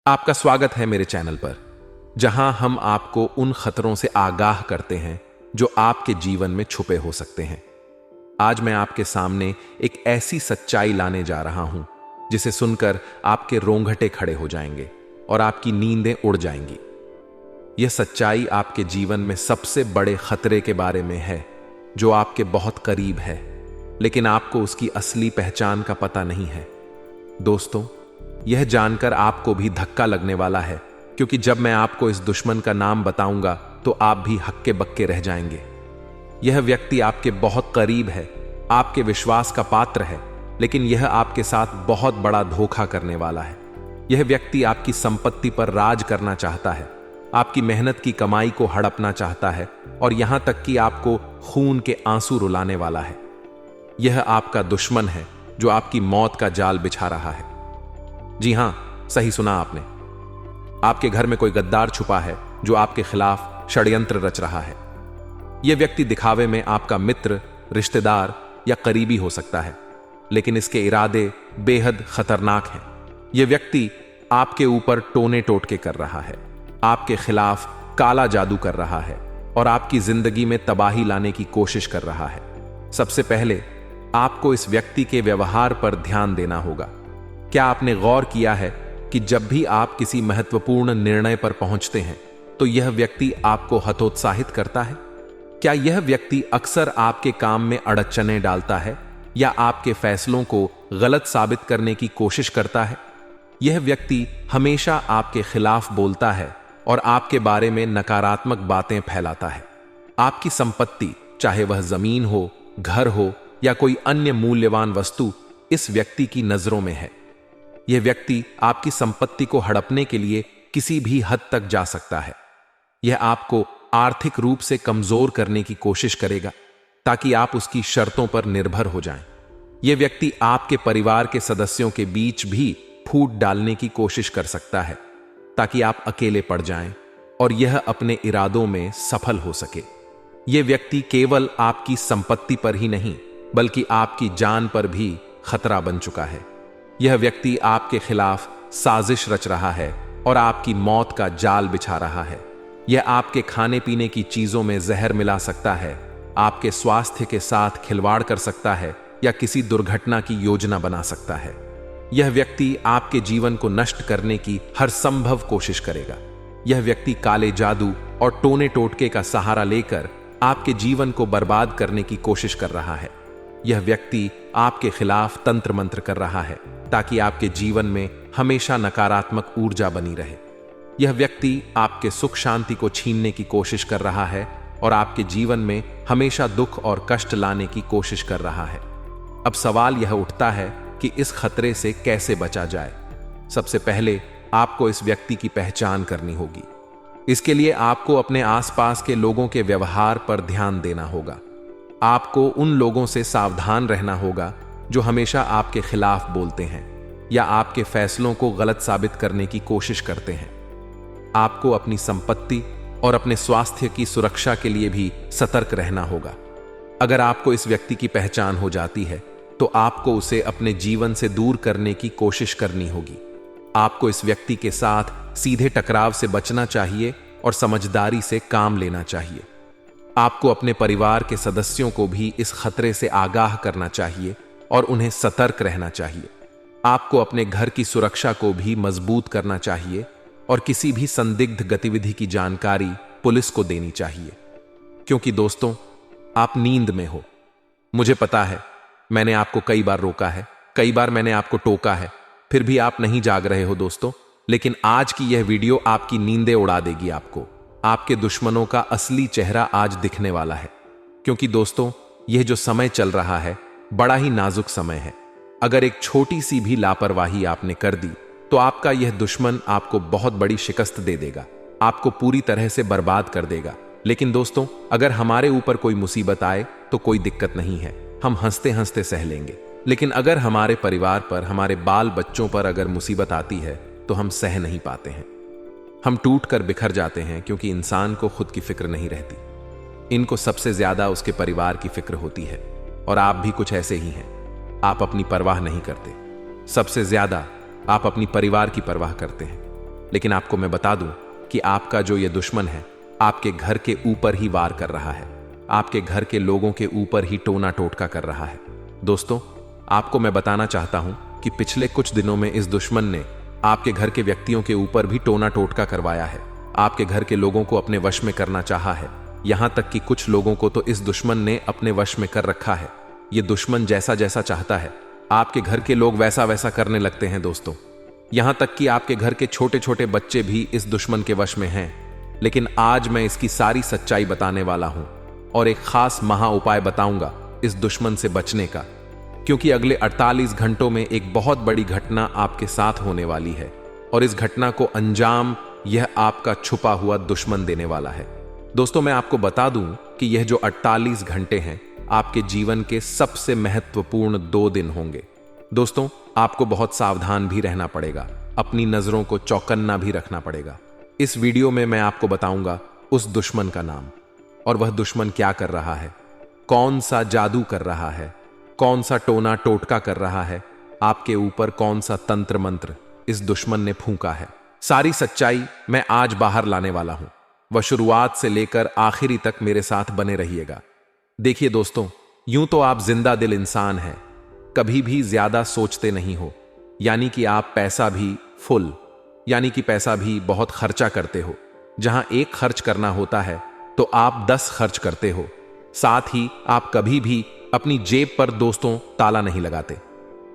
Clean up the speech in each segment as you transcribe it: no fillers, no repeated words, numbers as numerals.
आपका स्वागत है मेरे चैनल पर, जहां हम आपको उन खतरों से आगाह करते हैं जो आपके जीवन में छुपे हो सकते हैं। आज मैं आपके सामने एक ऐसी सच्चाई लाने जा रहा हूं जिसे सुनकर आपके रोंगटे खड़े हो जाएंगे और आपकी नींदें उड़ जाएंगी। यह सच्चाई आपके जीवन में सबसे बड़े खतरे के बारे में है जो आपके बहुत करीब है, लेकिन आपको उसकी असली पहचान का पता नहीं है। दोस्तों, यह जानकर आपको भी धक्का लगने वाला है, क्योंकि जब मैं आपको इस दुश्मन का नाम बताऊंगा तो आप भी हक्के बक्के रह जाएंगे। यह व्यक्ति आपके बहुत करीब है, आपके विश्वास का पात्र है, लेकिन यह आपके साथ बहुत बड़ा धोखा करने वाला है। यह व्यक्ति आपकी संपत्ति पर राज करना चाहता है, आपकी मेहनत की कमाई को हड़पना चाहता है और यहां तक कि आपको खून के आंसू रुलाने वाला है। यह आपका दुश्मन है जो आपकी मौत का जाल बिछा रहा है। जी हां, सही सुना आपने। आपके घर में कोई गद्दार छुपा है जो आपके खिलाफ षड्यंत्र रच रहा है। यह व्यक्ति दिखावे में आपका मित्र, रिश्तेदार या करीबी हो सकता है, लेकिन इसके इरादे बेहद खतरनाक हैं। यह व्यक्ति आपके ऊपर टोने टोटके कर रहा है, आपके खिलाफ काला जादू कर रहा है और आपकी जिंदगी में तबाही लाने की कोशिश कर रहा है। सबसे पहले आपको इस व्यक्ति के व्यवहार पर ध्यान देना होगा। क्या आपने गौर किया है कि जब भी आप किसी महत्वपूर्ण निर्णय पर पहुंचते हैं तो यह व्यक्ति आपको हतोत्साहित करता है? क्या यह व्यक्ति अक्सर आपके काम में अड़चने डालता है या आपके फैसलों को गलत साबित करने की कोशिश करता है? यह व्यक्ति हमेशा आपके खिलाफ बोलता है और आपके बारे में नकारात्मक बातें फैलाता है। आपकी संपत्ति, चाहे वह जमीन हो, घर हो या कोई अन्य मूल्यवान वस्तु, इस व्यक्ति की नजरों में है। यह व्यक्ति आपकी संपत्ति को हड़पने के लिए किसी भी हद तक जा सकता है। यह आपको आर्थिक रूप से कमजोर करने की कोशिश करेगा ताकि आप उसकी शर्तों पर निर्भर हो जाएं। यह व्यक्ति आपके परिवार के सदस्यों के बीच भी फूट डालने की कोशिश कर सकता है ताकि आप अकेले पड़ जाएं और यह अपने इरादों में सफल हो सके। यह व्यक्ति केवल आपकी संपत्ति पर ही नहीं बल्कि आपकी जान पर भी खतरा बन चुका है। यह व्यक्ति आपके खिलाफ साजिश रच रहा है और आपकी मौत का जाल बिछा रहा है। यह आपके खाने पीने की चीजों में जहर मिला सकता है, आपके स्वास्थ्य के साथ खिलवाड़ कर सकता है या किसी दुर्घटना की योजना बना सकता है। यह व्यक्ति आपके जीवन को नष्ट करने की हर संभव कोशिश करेगा। यह व्यक्ति काले जादू और टोने टोटके का सहारा लेकर आपके जीवन को बर्बाद करने की कोशिश कर रहा है। यह व्यक्ति आपके खिलाफ तंत्र मंत्र कर रहा है ताकि आपके जीवन में हमेशा नकारात्मक ऊर्जा बनी रहे। यह व्यक्ति आपके सुख शांति को छीनने की कोशिश कर रहा है और आपके जीवन में हमेशा दुख और कष्ट लाने की कोशिश कर रहा है। अब सवाल यह उठता है कि इस खतरे से कैसे बचा जाए। सबसे पहले आपको इस व्यक्ति की पहचान करनी होगी। इसके लिए आपको अपने आसपास के लोगों के व्यवहार पर ध्यान देना होगा। आपको उन लोगों से सावधान रहना होगा जो हमेशा आपके खिलाफ बोलते हैं या आपके फैसलों को गलत साबित करने की कोशिश करते हैं। आपको अपनी संपत्ति और अपने स्वास्थ्य की सुरक्षा के लिए भी सतर्क रहना होगा। अगर आपको इस व्यक्ति की पहचान हो जाती है तो आपको उसे अपने जीवन से दूर करने की कोशिश करनी होगी। आपको इस व्यक्ति के साथ सीधे टकराव से बचना चाहिए और समझदारी से काम लेना चाहिए। आपको अपने परिवार के सदस्यों को भी इस खतरे से आगाह करना चाहिए और उन्हें सतर्क रहना चाहिए। आपको अपने घर की सुरक्षा को भी मजबूत करना चाहिए और किसी भी संदिग्ध गतिविधि की जानकारी पुलिस को देनी चाहिए। क्योंकि दोस्तों, आप नींद में हो। मुझे पता है, मैंने आपको कई बार रोका है, कई बार मैंने आपको टोका है, फिर भी आप नहीं जाग रहे हो दोस्तों। लेकिन आज की यह वीडियो आपकी नींदें उड़ा देगी। आपके दुश्मनों का असली चेहरा आज दिखने वाला है। क्योंकि दोस्तों, यह जो समय चल रहा है बड़ा ही नाजुक समय है। अगर एक छोटी सी भी लापरवाही आपने कर दी तो आपका यह दुश्मन आपको बहुत बड़ी शिकस्त दे देगा, आपको पूरी तरह से बर्बाद कर देगा। लेकिन दोस्तों, अगर हमारे ऊपर कोई मुसीबत आए तो कोई दिक्कत नहीं है, हम हंसते हंसते सह लेंगे। लेकिन अगर हमारे परिवार पर, हमारे बाल बच्चों पर अगर मुसीबत आती है तो हम सह नहीं पाते हैं। हम टूट कर बिखर जाते हैं, क्योंकि इंसान को खुद की फिक्र नहीं रहती। इनको सबसे ज्यादा उसके परिवार की फिक्र होती है। और आप भी कुछ ऐसे ही हैं। आप अपनी परवाह नहीं करते, सबसे ज्यादा आप अपनी परिवार की परवाह करते हैं। लेकिन आपको मैं बता दूं कि आपका जो ये दुश्मन है आपके घर के ऊपर ही वार कर रहा है, आपके घर के लोगों के ऊपर ही टोना टोटका कर रहा है। दोस्तों, आपको मैं बताना चाहता हूं कि पिछले कुछ दिनों में इस दुश्मन ने आपके घर के व्यक्तियों के ऊपर भी टोना टोटका करवाया है, आपके घर के लोगों को अपने वश में करना चाहा है। यहां तक कि कुछ लोगों को तो इस दुश्मन ने अपने वश में कर रखा है। ये दुश्मन जैसा जैसा चाहता है आपके घर के लोग वैसा वैसा करने लगते हैं दोस्तों। यहां तक कि आपके घर के छोटे छोटे बच्चे भी इस दुश्मन के वश में हैं। लेकिन आज मैं इसकी सारी सच्चाई बताने वाला हूं और एक खास महा उपाय बताऊंगा इस दुश्मन से बचने का, क्योंकि अगले 48 घंटों में एक बहुत बड़ी घटना आपके साथ होने वाली है और इस घटना को अंजाम यह आपका छुपा हुआ दुश्मन देने वाला है। दोस्तों, मैं आपको बता दूं कि यह जो 48 घंटे हैं आपके जीवन के सबसे महत्वपूर्ण 2 दिन होंगे। दोस्तों, आपको बहुत सावधान भी रहना पड़ेगा, अपनी नजरों को चौकन्ना भी रखना पड़ेगा। इस वीडियो में मैं आपको बताऊंगा उस दुश्मन का नाम और वह दुश्मन क्या कर रहा है, कौन सा जादू कर रहा है, कौन सा टोना टोटका कर रहा है, आपके ऊपर कौन सा तंत्र मंत्र इस दुश्मन ने फूंका है। सारी सच्चाई मैं आज बाहर लाने वाला हूं। वह शुरुआत से लेकर आखिरी तक मेरे साथ बने रहिएगा। देखिए दोस्तों, यूं तो आप जिंदा दिल इंसान हैं, कभी भी ज्यादा सोचते नहीं हो, यानी कि आप पैसा भी फुल यानी कि पैसा भी बहुत खर्चा करते हो। जहां एक खर्च करना होता है तो आप 10 खर्च करते हो। साथ ही आप कभी भी अपनी जेब पर दोस्तों ताला नहीं लगाते।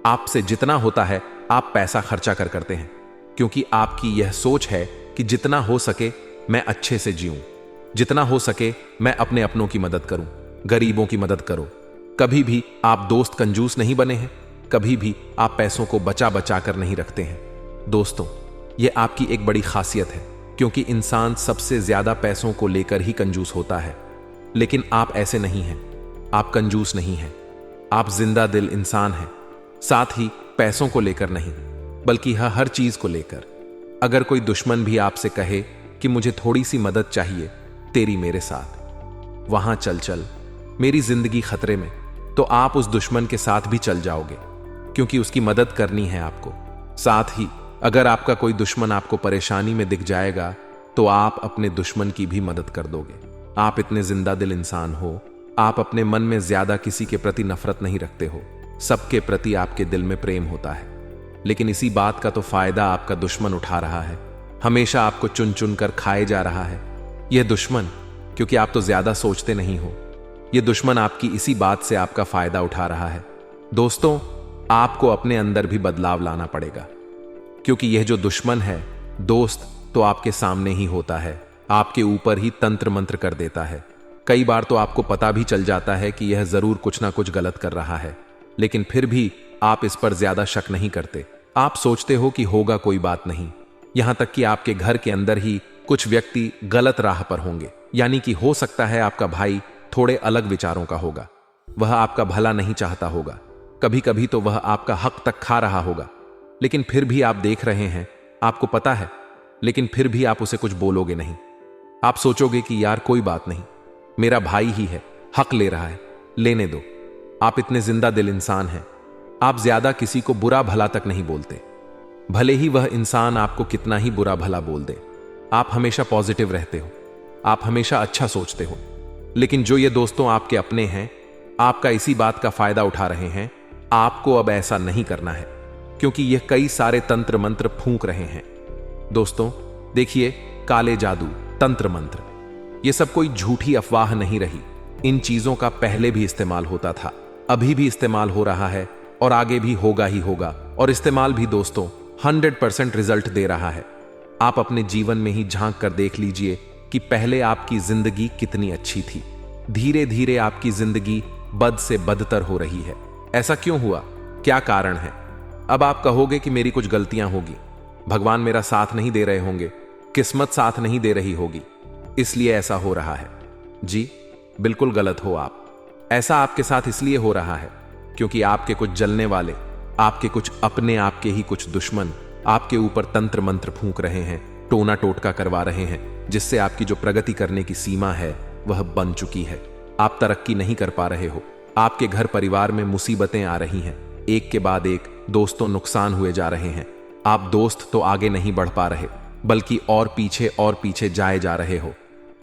आपसे जितना होता है आप पैसा खर्चा करते हैं, क्योंकि आपकी यह सोच है कि जितना हो सके मैं अच्छे से जीऊं, जितना हो सके मैं अपने अपनों की मदद करूं, गरीबों की मदद करो। कभी भी आप दोस्त कंजूस नहीं बने हैं, कभी भी आप पैसों को बचा बचा कर नहीं रखते हैं। दोस्तों, यह आपकी एक बड़ी खासियत है, क्योंकि इंसान सबसे ज्यादा पैसों को लेकर ही कंजूस होता है। लेकिन आप ऐसे नहीं हैं, आप कंजूस नहीं हैं, आप जिंदा दिल इंसान हैं। साथ ही पैसों को लेकर नहीं, बल्कि हर चीज को लेकर। अगर कोई दुश्मन भी आपसे कहे कि मुझे थोड़ी सी मदद चाहिए तेरी मेरे साथ, वहां चल मेरी जिंदगी खतरे में, तो आप उस दुश्मन के साथ भी चल जाओगे, क्योंकि उसकी मदद करनी है आपको। साथ ही अगर आपका कोई दुश्मन आपको परेशानी में दिख जाएगा तो आप अपने दुश्मन की भी मदद कर दोगे। आप इतने जिंदा दिल इंसान हो, आप अपने मन में ज्यादा किसी के प्रति नफरत नहीं रखते हो, सबके प्रति आपके दिल में प्रेम होता है। लेकिन इसी बात का तो फायदा आपका दुश्मन उठा रहा है, हमेशा आपको चुन चुन कर खाए जा रहा है। यह दुश्मन, क्योंकि आप तो ज्यादा सोचते नहीं हो, यह दुश्मन आपकी इसी बात से आपका फायदा उठा रहा है। दोस्तों, आपको अपने अंदर भी बदलाव लाना पड़ेगा, क्योंकि यह जो दुश्मन है दोस्त तो आपके सामने ही होता है, आपके ऊपर ही तंत्र मंत्र कर देता है। कई बार तो आपको पता भी चल जाता है कि यह जरूर कुछ ना कुछ गलत कर रहा है, लेकिन फिर भी आप इस पर ज्यादा शक नहीं करते। आप सोचते हो कि होगा कोई बात नहीं। यहां तक कि आपके घर के अंदर ही कुछ व्यक्ति गलत राह पर होंगे, यानी कि हो सकता है आपका भाई थोड़े अलग विचारों का होगा, वह आपका भला नहीं चाहता होगा, कभी कभी तो वह आपका हक तक खा रहा होगा। लेकिन फिर भी आप देख रहे हैं, आपको पता है, लेकिन फिर भी आप उसे कुछ बोलोगे नहीं। आप सोचोगे कि यार कोई बात नहीं, मेरा भाई ही है, हक ले रहा है, लेने दो। आप इतने जिंदा दिल इंसान हैं, आप ज्यादा किसी को बुरा भला तक नहीं बोलते, भले ही वह इंसान आपको कितना ही बुरा भला बोल दे। आप हमेशा पॉजिटिव रहते हो, आप हमेशा अच्छा सोचते हो। लेकिन जो ये दोस्तों आपके अपने हैं, आपका इसी बात का फायदा उठा रहे हैं। आपको अब ऐसा नहीं करना है, क्योंकि यह कई सारे तंत्र मंत्र फूंक रहे हैं। दोस्तों देखिए, काले जादू, तंत्र मंत्र, यह सब कोई झूठी अफवाह नहीं रही। इन चीजों का पहले भी इस्तेमाल होता था, अभी भी इस्तेमाल हो रहा है और आगे भी होगा ही होगा। और इस्तेमाल भी दोस्तों 100% रिजल्ट दे रहा है। आप अपने जीवन में ही झांक कर देख लीजिए कि पहले आपकी जिंदगी कितनी अच्छी थी, धीरे धीरे आपकी जिंदगी बद से बदतर हो रही है। ऐसा क्यों हुआ, क्या कारण है? अब आप कहोगे कि मेरी कुछ गलतियां होगी, भगवान मेरा साथ नहीं दे रहे होंगे, किस्मत साथ नहीं दे रही होगी, इसलिए ऐसा हो रहा है। जी बिल्कुल गलत हो आप। ऐसा आपके साथ इसलिए हो रहा है क्योंकि आपके कुछ जलने वाले, आपके कुछ अपने, आपके ही कुछ दुश्मन आपके ऊपर तंत्र मंत्र फूंक रहे हैं, टोना टोटका करवा रहे हैं, जिससे आपकी जो प्रगति करने की सीमा है वह बन चुकी है। आप तरक्की नहीं कर पा रहे हो, आपके घर परिवार में मुसीबतें आ रही हैं, एक के बाद एक दोस्तों नुकसान हुए जा रहे हैं। आप दोस्त तो आगे नहीं बढ़ पा रहे, बल्कि और पीछे जाए जा रहे हो।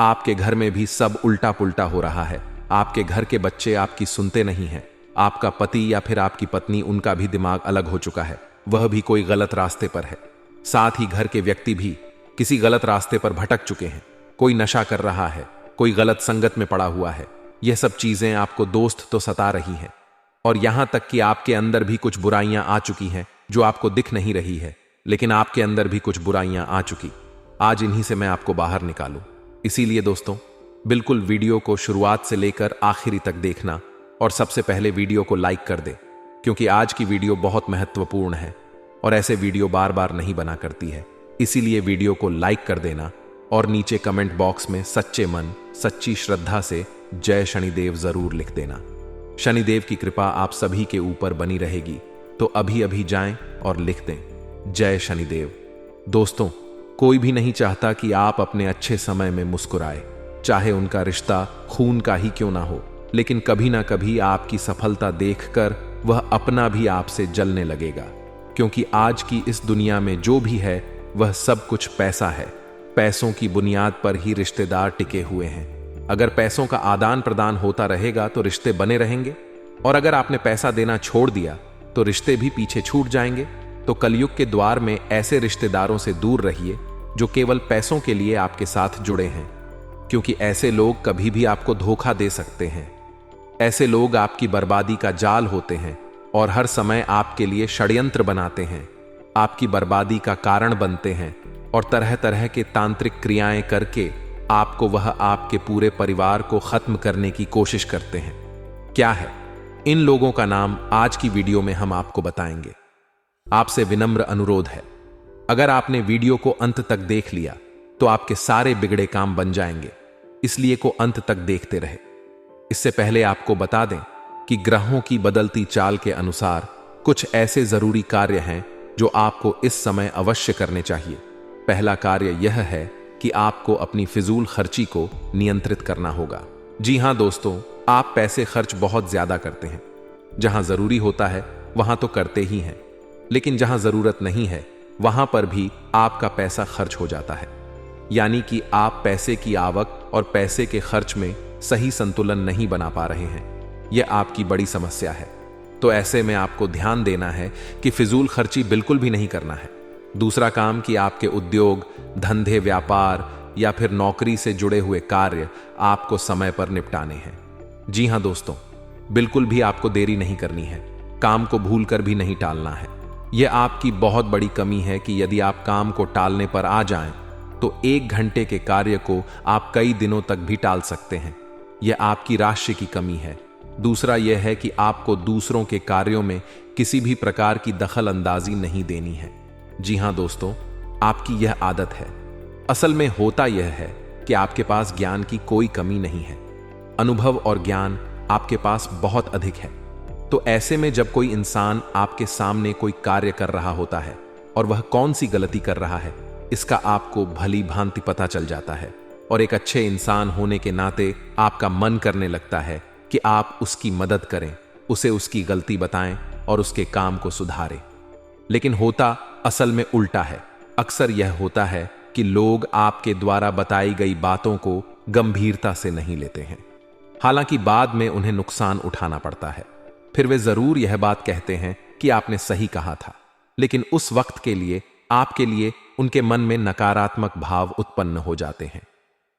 आपके घर में भी सब उल्टा पुल्टा हो रहा है। आपके घर के बच्चे आपकी सुनते नहीं हैं। आपका पति या फिर आपकी पत्नी, उनका भी दिमाग अलग हो चुका है, वह भी कोई गलत रास्ते पर है। साथ ही घर के व्यक्ति भी किसी गलत रास्ते पर भटक चुके हैं। कोई नशा कर रहा है, कोई गलत संगत में पड़ा हुआ है। यह सब चीजें आपको दोस्त तो सता रही हैं, और यहां तक कि आपके अंदर भी कुछ बुराइयां आ चुकी हैं जो आपको दिख नहीं रही है, लेकिन आपके अंदर भी कुछ बुराइयां आ चुकी। आज इन्हीं से मैं आपको बाहर निकालूं। इसीलिए दोस्तों, बिल्कुल वीडियो को शुरुआत से लेकर आखिरी तक देखना, और सबसे पहले वीडियो को लाइक कर दे, क्योंकि आज की वीडियो बहुत महत्वपूर्ण है और ऐसे वीडियो बार बार नहीं बना करती है। इसीलिए वीडियो को लाइक कर देना और नीचे कमेंट बॉक्स में सच्चे मन, सच्ची श्रद्धा से जय शनिदेव जरूर लिख देना। शनिदेव की कृपा आप सभी के ऊपर बनी रहेगी। तो अभी अभी जाएं और लिख दें जय शनिदेव। दोस्तों, कोई भी नहीं चाहता कि आप अपने अच्छे समय में मुस्कुराए, चाहे उनका रिश्ता खून का ही क्यों ना हो, लेकिन कभी ना कभी आपकी सफलता देखकर वह अपना भी आपसे जलने लगेगा। क्योंकि आज की इस दुनिया में जो भी है वह सब कुछ पैसा है। पैसों की बुनियाद पर ही रिश्तेदार टिके हुए हैं। अगर पैसों का आदान प्रदान होता रहेगा तो रिश्ते बने रहेंगे, और अगर आपने पैसा देना छोड़ दिया तो रिश्ते भी पीछे छूट जाएंगे। तो कलयुग के द्वार में ऐसे रिश्तेदारों से दूर रहिए जो केवल पैसों के लिए आपके साथ जुड़े हैं, क्योंकि ऐसे लोग कभी भी आपको धोखा दे सकते हैं। ऐसे लोग आपकी बर्बादी का जाल होते हैं और हर समय आपके लिए षड्यंत्र बनाते हैं, आपकी बर्बादी का कारण बनते हैं, और तरह तरह के तांत्रिक क्रियाएं करके आपको वह आपके पूरे परिवार को खत्म करने की कोशिश करते हैं। क्या है इन लोगों का नाम आज की वीडियो में हम आपको बताएंगे। आपसे विनम्र अनुरोध है, अगर आपने वीडियो को अंत तक देख लिया तो आपके सारे बिगड़े काम बन जाएंगे, इसलिए को अंत तक देखते रहे। इससे पहले आपको बता दें कि ग्रहों की बदलती चाल के अनुसार कुछ ऐसे जरूरी कार्य हैं जो आपको इस समय अवश्य करने चाहिए। पहला कार्य यह है कि आपको अपनी फिजूल खर्ची को नियंत्रित करना होगा। जी हां दोस्तों, आप पैसे खर्च बहुत ज्यादा करते हैं। जहां जरूरी होता है वहां तो करते ही हैं, लेकिन जहां जरूरत नहीं है वहां पर भी आपका पैसा खर्च हो जाता है। यानी कि आप पैसे की आवक और पैसे के खर्च में सही संतुलन नहीं बना पा रहे हैं। यह आपकी बड़ी समस्या है। तो ऐसे में आपको ध्यान देना है कि फिजूल खर्ची बिल्कुल भी नहीं करना है। दूसरा काम कि आपके उद्योग, धंधे, व्यापार या फिर नौकरी से जुड़े हुए कार्य आपको समय पर निपटाने हैं। जी हां दोस्तों, बिल्कुल भी आपको देरी नहीं करनी है। काम को भूलकर भी नहीं टालना है। यह आपकी बहुत बड़ी कमी है कि यदि आप काम को टालने पर आ जाएं तो 1 घंटे के कार्य को आप कई दिनों तक भी टाल सकते हैं। यह आपकी राशि की कमी है। दूसरा यह है कि आपको दूसरों के कार्यों में किसी भी प्रकार की दखल अंदाजी नहीं देनी है। जी हां दोस्तों, आपकी यह आदत है। असल में होता यह है कि आपके पास ज्ञान की कोई कमी नहीं है। अनुभव और ज्ञान आपके पास बहुत अधिक है। तो ऐसे में जब कोई इंसान आपके सामने कोई कार्य कर रहा होता है और वह कौन सी गलती कर रहा है, इसका आपको भली भांति पता चल जाता है, और एक अच्छे इंसान होने के नाते आपका मन करने लगता है कि आप उसकी मदद करें, उसे उसकी गलती बताएं और उसके काम को सुधारें। लेकिन होता असल में उल्टा है। अक्सर यह होता है कि लोग आपके द्वारा बताई गई बातों को गंभीरता से नहीं लेते हैं। हालांकि बाद में उन्हें नुकसान उठाना पड़ता है। फिर वे जरूर यह बात कहते हैं कि आपने सही कहा था, लेकिन उस वक्त के लिए आपके लिए उनके मन में नकारात्मक भाव उत्पन्न हो जाते हैं।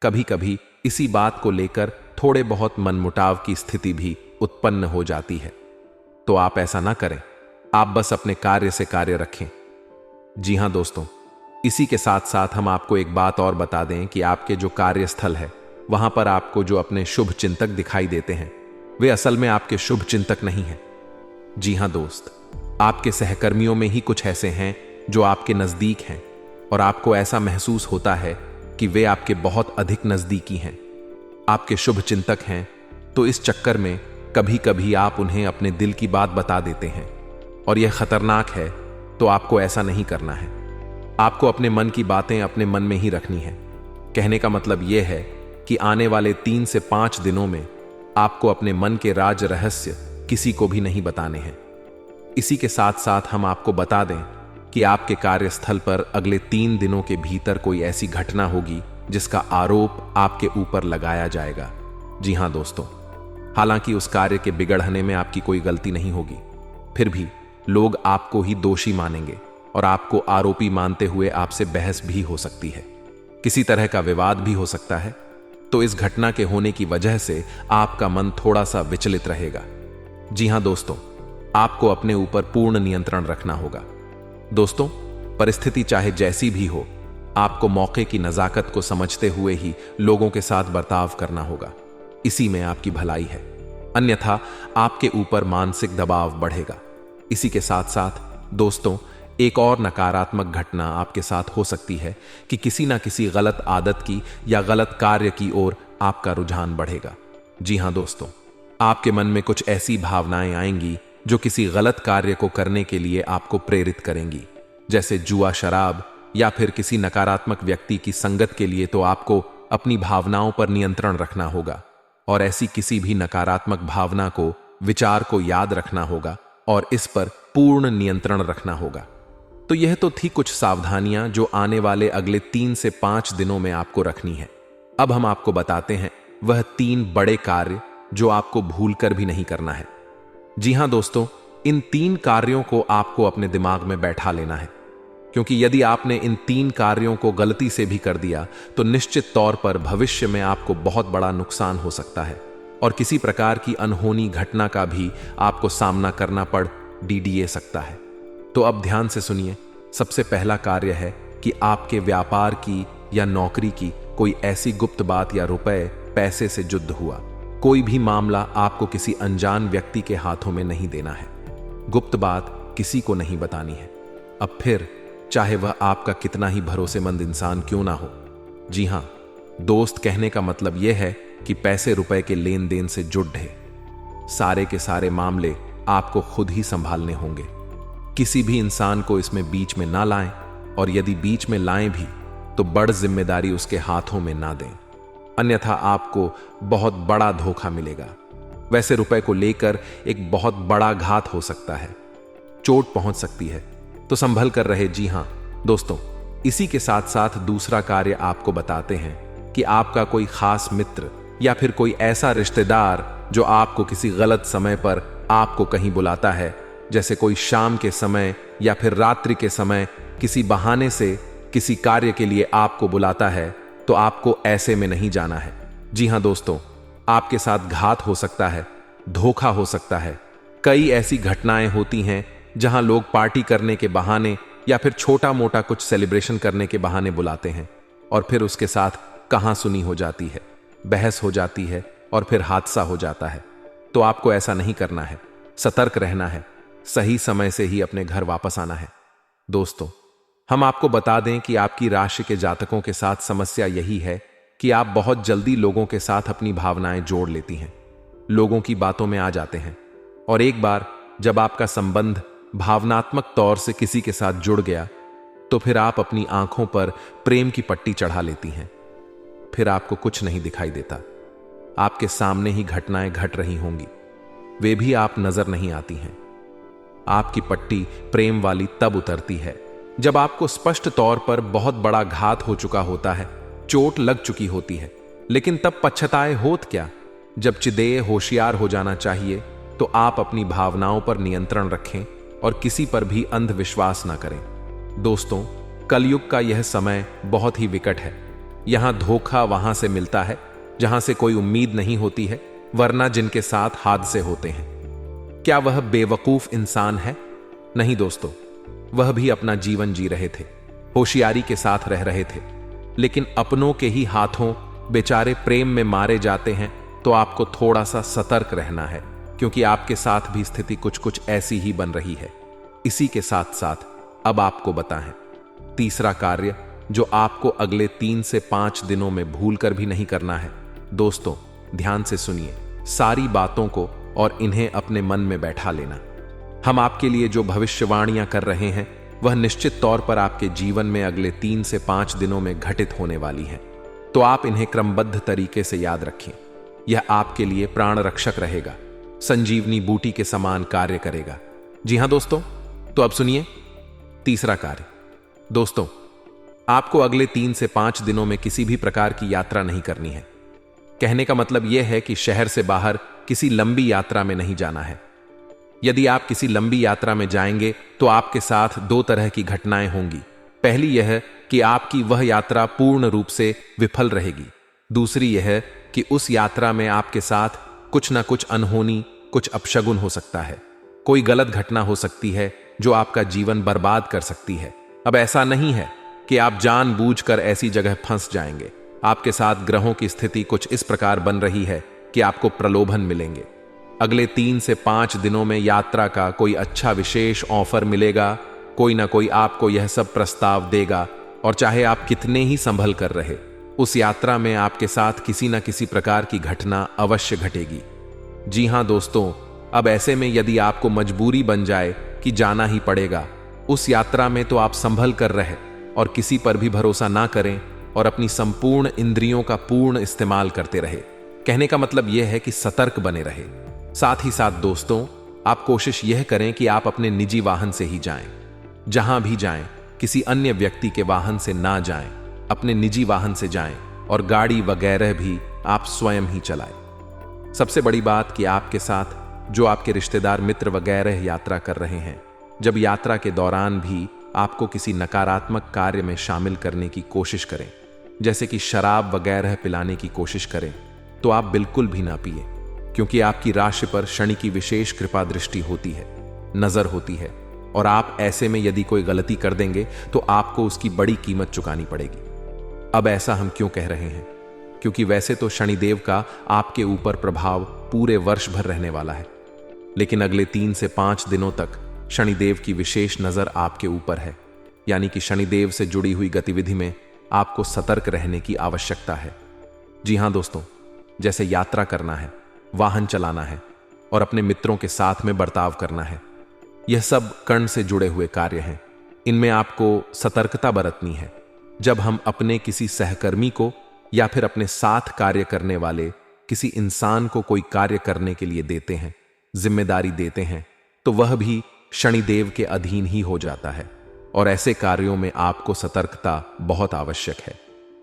कभी कभी इसी बात को लेकर थोड़े बहुत मनमुटाव की स्थिति भी उत्पन्न हो जाती है। तो आप ऐसा ना करें, आप बस अपने कार्य से कार्य रखें। जी हां दोस्तों, इसी के साथ साथ हम आपको एक बात और बता दें कि आपके जो कार्यस्थल है वहां पर आपको जो अपने शुभ चिंतक दिखाई देते हैं वे असल में आपके शुभ चिंतक नहीं हैं। जी हां दोस्त, आपके सहकर्मियों में ही कुछ ऐसे हैं जो आपके नजदीक हैं और आपको ऐसा महसूस होता है कि वे आपके बहुत अधिक नजदीकी हैं, आपके शुभ चिंतक हैं। तो इस चक्कर में कभी कभी आप उन्हें अपने दिल की बात बता देते हैं, और यह खतरनाक है। तो आपको ऐसा नहीं करना है। आपको अपने मन की बातें अपने मन में ही रखनी है। कहने का मतलब यह है कि आने वाले 3 से 5 दिनों में आपको अपने मन के राज रहस्य किसी को भी नहीं बताने हैं। इसी के साथ साथ हम आपको बता दें कि आपके कार्यस्थल पर अगले 3 दिनों के भीतर कोई ऐसी घटना होगी जिसका आरोप आपके ऊपर लगाया जाएगा। जी हां दोस्तों, हालांकि उस कार्य के बिगड़ने में आपकी कोई गलती नहीं होगी, फिर भी लोग आपको ही दोषी मानेंगे और आपको आरोपी मानते हुए आपसे बहस भी हो सकती है, किसी तरह का विवाद भी हो सकता है। तो इस घटना के होने की वजह से आपका मन थोड़ा सा विचलित रहेगा। जी हां दोस्तों, आपको अपने ऊपर पूर्ण नियंत्रण रखना होगा। दोस्तों, परिस्थिति चाहे जैसी भी हो, आपको मौके की नजाकत को समझते हुए ही लोगों के साथ बर्ताव करना होगा। इसी में आपकी भलाई है, अन्यथा आपके ऊपर मानसिक दबाव बढ़ेगा। इसी के साथ साथ दोस्तों, एक और नकारात्मक घटना आपके साथ हो सकती है कि किसी ना किसी गलत आदत की या गलत कार्य की ओर आपका रुझान बढ़ेगा। जी हां दोस्तों, आपके मन में कुछ ऐसी भावनाएं आएंगी जो किसी गलत कार्य को करने के लिए आपको प्रेरित करेंगी, जैसे जुआ, शराब या फिर किसी नकारात्मक व्यक्ति की संगत के लिए। तो आपको अपनी भावनाओं पर नियंत्रण रखना होगा और ऐसी किसी भी नकारात्मक भावना को, विचार को याद रखना होगा और इस पर पूर्ण नियंत्रण रखना होगा। तो यह तो थी कुछ सावधानियां जो आने वाले अगले 3 से 5 दिनों में आपको रखनी है। अब हम आपको बताते हैं वह 3 बड़े कार्य जो आपको भूलकर भी नहीं करना है। जी हां दोस्तों, इन 3 कार्यों को आपको अपने दिमाग में बैठा लेना है, क्योंकि यदि आपने इन 3 कार्यों को गलती से भी कर दिया तो निश्चित तौर पर भविष्य में आपको बहुत बड़ा नुकसान हो सकता है और किसी प्रकार की अनहोनी घटना का भी आपको सामना करना पड़ डीडीए सकता है। तो अब ध्यान से सुनिए। सबसे पहला कार्य है कि आपके व्यापार की या नौकरी की कोई ऐसी गुप्त बात या रुपए पैसे से युद्ध हुआ, कोई भी मामला आपको किसी अनजान व्यक्ति के हाथों में नहीं देना है। गुप्त बात किसी को नहीं बतानी है, अब फिर चाहे वह आपका कितना ही भरोसेमंद इंसान क्यों ना हो। जी हां, दोस्त कहने का मतलब यह है कि पैसे रुपए के लेन देन से जुड़ है। सारे के सारे मामले आपको खुद ही संभालने होंगे, किसी भी इंसान को इसमें बीच में ना लाएं, और यदि बीच में लाएं भी तो बड़ जिम्मेदारी उसके हाथों में ना दें, अन्यथा आपको बहुत बड़ा धोखा मिलेगा। वैसे रुपए को लेकर एक बहुत बड़ा घात हो सकता है, चोट पहुंच सकती है, तो संभल कर रहे। जी हां दोस्तों, इसी के साथ साथ दूसरा कार्य आपको बताते हैं कि आपका कोई खास मित्र या फिर कोई ऐसा रिश्तेदार जो आपको किसी गलत समय पर आपको कहीं बुलाता है, जैसे कोई शाम के समय या फिर रात्रि के समय किसी बहाने से किसी कार्य के लिए आपको बुलाता है, तो आपको ऐसे में नहीं जाना है। जी हां दोस्तों, आपके साथ घात हो सकता है, धोखा हो सकता है। कई ऐसी घटनाएं होती हैं जहां लोग पार्टी करने के बहाने या फिर छोटा मोटा कुछ सेलिब्रेशन करने के बहाने बुलाते हैं और फिर उसके साथ कहां सुनी हो जाती है, बहस हो जाती है और फिर हादसा हो जाता है। तो आपको ऐसा नहीं करना है, सतर्क रहना है, सही समय से ही अपने घर वापस आना है। दोस्तों, हम आपको बता दें कि आपकी राशि के जातकों के साथ समस्या यही है कि आप बहुत जल्दी लोगों के साथ अपनी भावनाएं जोड़ लेती हैं, लोगों की बातों में आ जाते हैं, और एक बार जब आपका संबंध भावनात्मक तौर से किसी के साथ जुड़ गया तो फिर आप अपनी आंखों पर प्रेम की पट्टी चढ़ा लेती हैं। फिर आपको कुछ नहीं दिखाई देता, आपके सामने ही घटनाएं घट रही होंगी, वे भी आप नजर नहीं आती हैं। आपकी पट्टी प्रेम वाली तब उतरती है जब आपको स्पष्ट तौर पर बहुत बड़ा घात हो चुका होता है, चोट लग चुकी होती है, लेकिन तब पछताए होत क्या। जब चिदेय होशियार हो जाना चाहिए तो आप अपनी भावनाओं पर नियंत्रण रखें और किसी पर भी अंधविश्वास ना करें। दोस्तों, कलयुग का यह समय बहुत ही विकट है। यहां धोखा वहां से मिलता है जहां से कोई उम्मीद नहीं होती है, वरना जिनके साथ हादसे होते हैं। क्या वह बेवकूफ इंसान है? नहीं दोस्तों, वह भी अपना जीवन जी रहे थे, होशियारी के साथ रह रहे थे, लेकिन अपनों के ही हाथों बेचारे प्रेम में मारे जाते हैं। तो आपको थोड़ा सा सतर्क रहना है, क्योंकि आपके साथ भी स्थिति कुछ कुछ ऐसी ही बन रही है। इसी के साथ साथ अब आपको बताएं तीसरा कार्य जो आपको अगले 3 से 5 दिनों में भूल कर भी नहीं करना है। दोस्तों, ध्यान से सुनिए सारी बातों को और इन्हें अपने मन में बैठा लेना। हम आपके लिए जो भविष्यवाणियां कर रहे हैं वह निश्चित तौर पर आपके जीवन में अगले 3 से 5 दिनों में घटित होने वाली हैं। तो आप इन्हें क्रमबद्ध तरीके से याद रखें। यह आपके लिए प्राण रक्षक रहेगा, संजीवनी बूटी के समान कार्य करेगा। जी हां दोस्तों, तो अब सुनिए तीसरा कार्य, दोस्तों, आपको अगले 3 से 5 दिनों में किसी भी प्रकार की यात्रा नहीं करनी है। कहने का मतलब यह है कि शहर से बाहर किसी लंबी यात्रा में नहीं जाना है। यदि आप किसी लंबी यात्रा में जाएंगे तो आपके साथ 2 तरह की घटनाएं होंगी। पहली यह कि आपकी वह यात्रा पूर्ण रूप से विफल रहेगी। दूसरी यह कि उस यात्रा में आपके साथ कुछ ना कुछ अनहोनी, कुछ अपशगुन हो सकता है। कोई गलत घटना हो सकती है जो आपका जीवन बर्बाद कर सकती है। अब ऐसा नहीं है कि आप जानबूझकर ऐसी जगह फंस जाएंगे। आपके साथ ग्रहों की स्थिति कुछ इस प्रकार बन रही है कि आपको प्रलोभन मिलेंगे। अगले 3 से 5 दिनों में यात्रा का कोई अच्छा विशेष ऑफर मिलेगा। कोई ना कोई आपको यह सब प्रस्ताव देगा, और चाहे आप कितने ही संभल कर रहे, उस यात्रा में आपके साथ किसी न किसी प्रकार की घटना अवश्य घटेगी। जी हां दोस्तों, अब ऐसे में यदि आपको मजबूरी बन जाए कि जाना ही पड़ेगा उस यात्रा में, तो आप संभल कर रहे और किसी पर भी भरोसा ना करें और अपनी संपूर्ण इंद्रियों का पूर्ण इस्तेमाल करते रहे। कहने का मतलब यह है कि सतर्क बने रहे। साथ ही साथ दोस्तों, आप कोशिश यह करें कि आप अपने निजी वाहन से ही जाएं। जहां भी जाएं, किसी अन्य व्यक्ति के वाहन से ना जाएं, अपने निजी वाहन से जाएं, और गाड़ी वगैरह भी आप स्वयं ही चलाएं। सबसे बड़ी बात कि आपके साथ जो आपके रिश्तेदार, मित्र वगैरह यात्रा कर रहे हैं, जब यात्रा के दौरान भी आपको किसी नकारात्मक कार्य में शामिल करने की कोशिश करें, जैसे कि शराब वगैरह पिलाने की कोशिश करें, तो आप बिल्कुल भी ना पिए, क्योंकि आपकी राशि पर शनि की विशेष कृपा दृष्टि होती है, नजर होती है, और आप ऐसे में यदि कोई गलती कर देंगे तो आपको उसकी बड़ी कीमत चुकानी पड़ेगी। अब ऐसा हम क्यों कह रहे हैं? क्योंकि वैसे तो शनिदेव का आपके ऊपर प्रभाव पूरे वर्ष भर रहने वाला है, लेकिन अगले 3 से 5 दिनों तक शनिदेव की विशेष नजर आपके ऊपर है। यानी कि शनिदेव से जुड़ी हुई गतिविधि में आपको सतर्क रहने की आवश्यकता है। जी हां दोस्तों, जैसे यात्रा करना है, वाहन चलाना है और अपने मित्रों के साथ में बर्ताव करना है, यह सब कर्ण से जुड़े हुए कार्य हैं। इनमें आपको सतर्कता बरतनी है। जब हम अपने किसी सहकर्मी को या फिर अपने साथ कार्य करने वाले किसी इंसान को कोई कार्य करने के लिए देते हैं, जिम्मेदारी देते हैं, तो वह भी शनिदेव के अधीन ही हो जाता है, और ऐसे कार्यों में आपको सतर्कता बहुत आवश्यक है।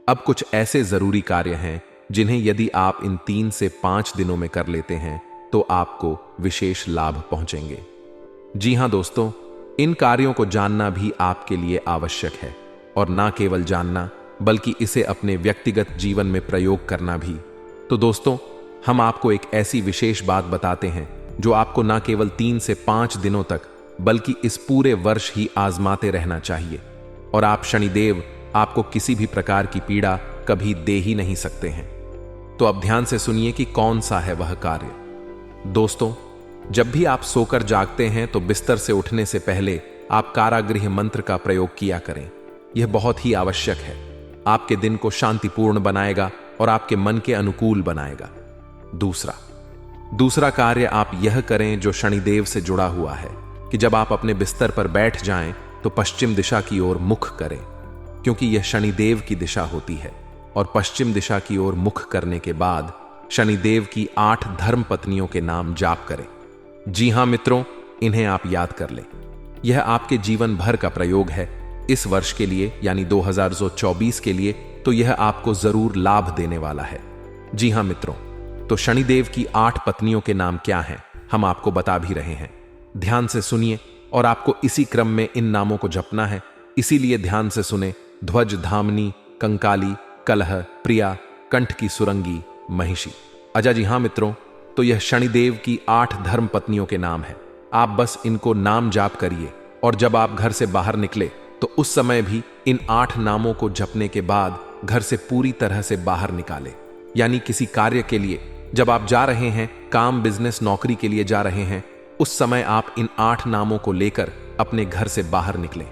अब कुछ ऐसे जरूरी कार्य हैं जिन्हें यदि आप इन 3 से 5 दिनों में कर लेते हैं तो आपको विशेष लाभ पहुंचेंगे। जी हां दोस्तों, इन कार्यों को जानना भी आपके लिए आवश्यक है, और ना केवल जानना बल्कि इसे अपने व्यक्तिगत जीवन में प्रयोग करना भी। तो दोस्तों, हम आपको एक ऐसी विशेष बात बताते हैं जो आपको ना केवल 3 से 5 दिनों तक बल्कि इस पूरे वर्ष ही आजमाते रहना चाहिए, और आप शनिदेव आपको किसी भी प्रकार की पीड़ा कभी दे ही नहीं सकते हैं। तो अब ध्यान से सुनिए कि कौन सा है वह कार्य। दोस्तों, जब भी आप सोकर जागते हैं तो बिस्तर से उठने से पहले आप कारागृह मंत्र का प्रयोग किया करें। यह बहुत ही आवश्यक है। आपके दिन को शांतिपूर्ण बनाएगा और आपके मन के अनुकूल बनाएगा। दूसरा कार्य आप यह करें जो शनिदेव से जुड़ा हुआ है कि जब आप अपने बिस्तर पर बैठ जाएं तो पश्चिम दिशा की ओर मुख करें, क्योंकि यह शनिदेव की दिशा होती है, और पश्चिम दिशा की ओर मुख करने के बाद शनिदेव की 8 धर्म पत्नियों के नाम जाप करें। जी हां मित्रों, इन्हें आप याद कर लें। यह आपके जीवन भर का प्रयोग है। इस वर्ष के लिए यानी 2024 के लिए तो यह आपको जरूर लाभ देने वाला है। जी हां मित्रों, तो शनिदेव की 8 पत्नियों के नाम क्या हैं, हम आपको बता भी रहे हैं। ध्यान से सुनिए, और आपको इसी क्रम में इन नामों को जपना है, इसीलिए ध्यान से सुने। ध्वज, धामनी, कंकाली, कलह, प्रिया, कंठ की सुरंगी, महिषी। अच्छा जी हां मित्रों, तो यह शनिदेव की 8 धर्म पत्नियों के नाम है। आप बस इनको नाम जाप करिए, और जब आप घर से बाहर निकले तो उस समय भी इन 8 नामों को जपने के बाद घर से पूरी तरह से बाहर निकाले। यानी किसी कार्य के लिए जब आप जा रहे हैं, काम, बिजनेस, नौकरी के लिए जा रहे हैं, उस समय आप इन 8 नामों को लेकर अपने घर से बाहर निकलें।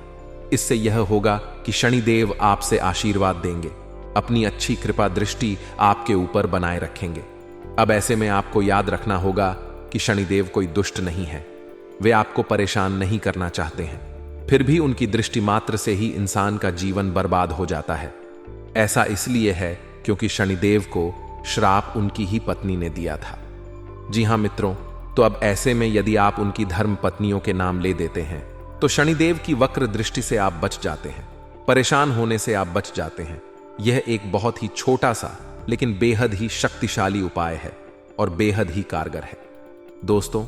इससे यह होगा कि शनिदेव आपसे आशीर्वाद देंगे, अपनी अच्छी कृपा दृष्टि आपके ऊपर बनाए रखेंगे। अब ऐसे में आपको याद रखना होगा कि शनिदेव कोई दुष्ट नहीं है। वे आपको परेशान नहीं करना चाहते हैं, फिर भी उनकी दृष्टि मात्र से ही इंसान का जीवन बर्बाद हो जाता है। ऐसा इसलिए है क्योंकि शनिदेव को श्राप उनकी ही पत्नी ने दिया था। जी हां मित्रों, तो अब ऐसे में यदि आप उनकी धर्म पत्नियों के नाम ले देते हैं तो शनिदेव की वक्र दृष्टि से आप बच जाते हैं, परेशान होने से आप बच जाते हैं। यह एक बहुत ही छोटा सा लेकिन बेहद ही शक्तिशाली उपाय है और बेहद ही कारगर है। दोस्तों,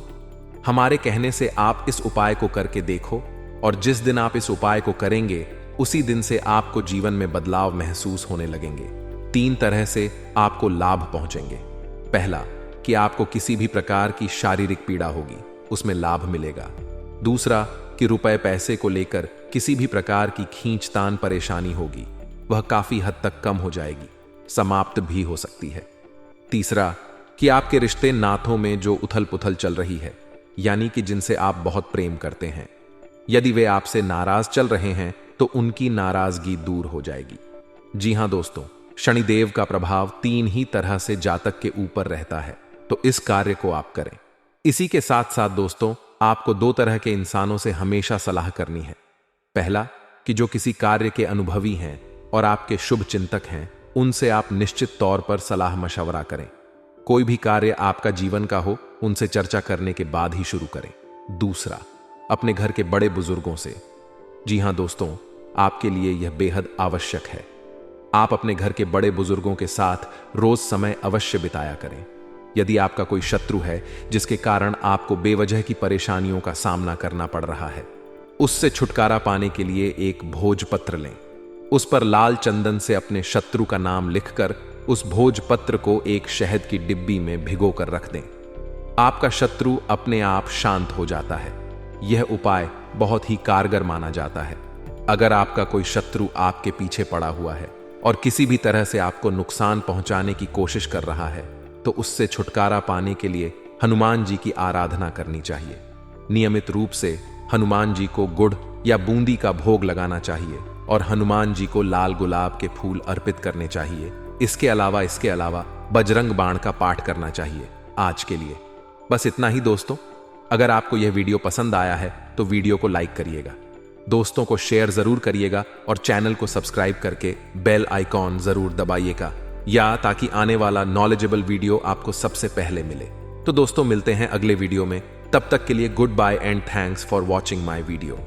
हमारे कहने से आप इस उपाय को करके देखो और जिस दिन आप इस उपाय को करेंगे उसी दिन से आपको जीवन में बदलाव महसूस होने लगेंगे। 3 तरह से आपको लाभ पहुंचेंगे। पहला, कि आपको किसी भी प्रकार की शारीरिक पीड़ा होगी, उसमें लाभ मिलेगा। दूसरा, कि रुपए पैसे को लेकर किसी भी प्रकार की खींचतान परेशानी होगी, वह काफी हद तक कम हो जाएगी, समाप्त भी हो सकती है। तीसरा, कि आपके रिश्ते नातों में जो उथल पुथल चल रही है, यानी कि जिनसे आप बहुत प्रेम करते हैं, यदि वे आपसे नाराज चल रहे हैं तो उनकी नाराजगी दूर हो जाएगी। जी हां दोस्तों, शनिदेव का प्रभाव 3 ही तरह से जातक के ऊपर रहता है, तो इस कार्य को आप करें। इसी के साथ साथ दोस्तों, आपको 2 तरह के इंसानों से हमेशा सलाह करनी है। पहला, कि जो किसी कार्य के अनुभवी हैं और आपके शुभ चिंतक हैं, उनसे आप निश्चित तौर पर सलाह मशवरा करें। कोई भी कार्य आपका जीवन का हो, उनसे चर्चा करने के बाद ही शुरू करें। दूसरा, अपने घर के बड़े बुजुर्गों से। जी हां दोस्तों, आपके लिए यह बेहद आवश्यक है। आप अपने घर के बड़े बुजुर्गों के साथ रोज समय अवश्य बिताया करें। यदि आपका कोई शत्रु है जिसके कारण आपको बेवजह की परेशानियों का सामना करना पड़ रहा है, उससे छुटकारा पाने के लिए एक भोजपत्र लें। उस पर लाल चंदन से अपने शत्रु का नाम लिखकर उस भोजपत्र को एक शहद की डिब्बी में भिगो कर रख दें। आपका शत्रु अपने आप शांत हो जाता है। यह उपाय बहुत ही कारगर माना जाता है। अगर आपका कोई शत्रु आपके पीछे पड़ा हुआ है और किसी भी तरह से आपको नुकसान पहुंचाने की कोशिश कर रहा है, तो उससे छुटकारा पाने के लिए हनुमान जी की आराधना करनी चाहिए। नियमित रूप से हनुमान जी को गुड़ या बूंदी का भोग लगाना चाहिए और हनुमान जी को लाल गुलाब के फूल अर्पित करने चाहिए। इसके अलावा बजरंग बाण का पाठ करना चाहिए। आज के लिए बस इतना ही दोस्तों। अगर आपको यह वीडियो पसंद आया है तो वीडियो को लाइक करिएगा, दोस्तों को शेयर जरूर करिएगा और चैनल को सब्सक्राइब करके बेल आइकॉन जरूर दबाइएगा, या ताकि आने वाला नॉलेजेबल वीडियो आपको सबसे पहले मिले। तो दोस्तों, मिलते हैं अगले वीडियो में। तब तक के लिए goodbye and thanks for watching my video.